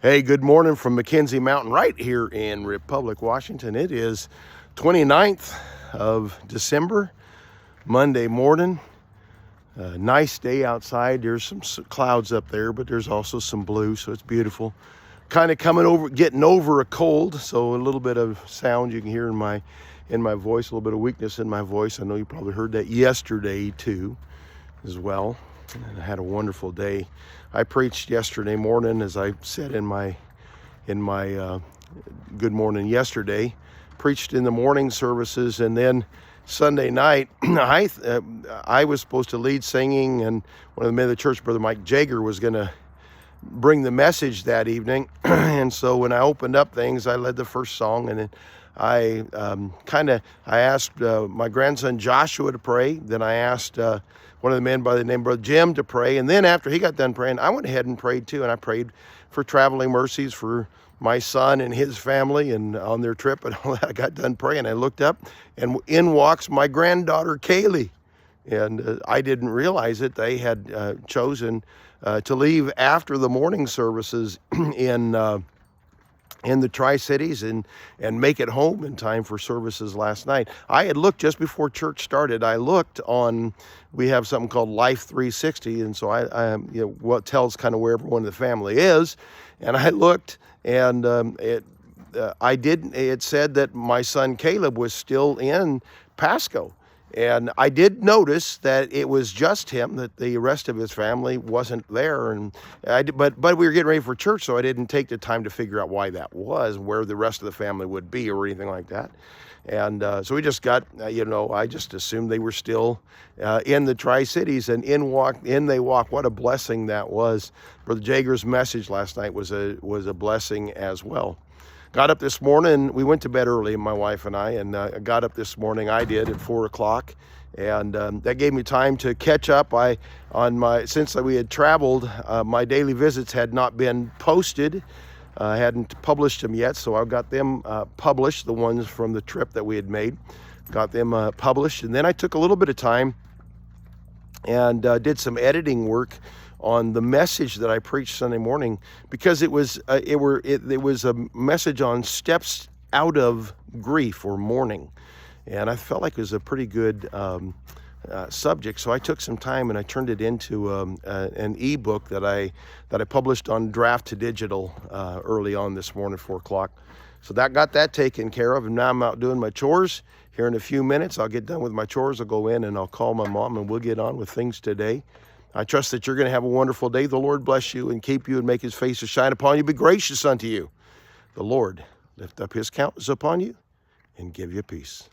Hey, good morning from McKenzie Mountain right here in Republic, Washington. It is 29th of December, Monday morning. Nice day outside. There's some clouds up there, but there's also some blue, so it's beautiful. Kind of getting over a cold, so a little bit of sound you can hear in my voice, a little bit of weakness in my voice. I know you probably heard that yesterday too, as well. And I had a wonderful day. I preached yesterday morning, as I said in my good morning yesterday. Preached in the morning services, and then Sunday night I was supposed to lead singing, and one of the men of the church, Brother Mike Jager, was going to bring the message that evening. And so when I opened up things, I led the first song, and then I asked my grandson Joshua to pray. Then I asked one of the men by the name of Brother Jim to pray. And then after he got done praying, I went ahead and prayed too. And I prayed for traveling mercies for my son and his family and on their trip and all that. I got done praying. I looked up, and in walks my granddaughter Kaylee. And I didn't realize it. They had chosen to leave after the morning services in the Tri-Cities and make it home in time for services last night. I had looked just before church started. I looked on, we have something called Life 360, and so I what tells kind of where everyone in the family is. And I looked, and it said that my son Caleb was still in Pasco. And I did notice that it was just him, that the rest of his family wasn't there. And but we were getting ready for church, so I didn't take the time to figure out why that was, where the rest of the family would be or anything like that. And so we just got, I just assumed they were still in the Tri-Cities, and in they walk. What a blessing that was. Brother Jager's message last night was a blessing as well. Got up this morning. We went to bed early, my wife and I, and got up this morning. I did at 4 o'clock, and that gave me time to catch up. Since we had traveled, my daily visits had not been posted. I hadn't published them yet, so I got them published. The ones from the trip that we had made, got them published, and then I took a little bit of time and did some editing work on the message that I preached Sunday morning, because it was a message on steps out of grief or mourning, and I felt like it was a pretty good subject. So I took some time and I turned it into an ebook that I published on draft to digital early on this morning, 4 o'clock. So that got that taken care of, and now I'm out doing my chores. Here in a few minutes, I'll get done with my chores. I'll go in and I'll call my mom, and we'll get on with things today. I trust that you're going to have a wonderful day. The Lord bless you and keep you and make his face to shine upon you, be gracious unto you. The Lord lift up his countenance upon you and give you peace.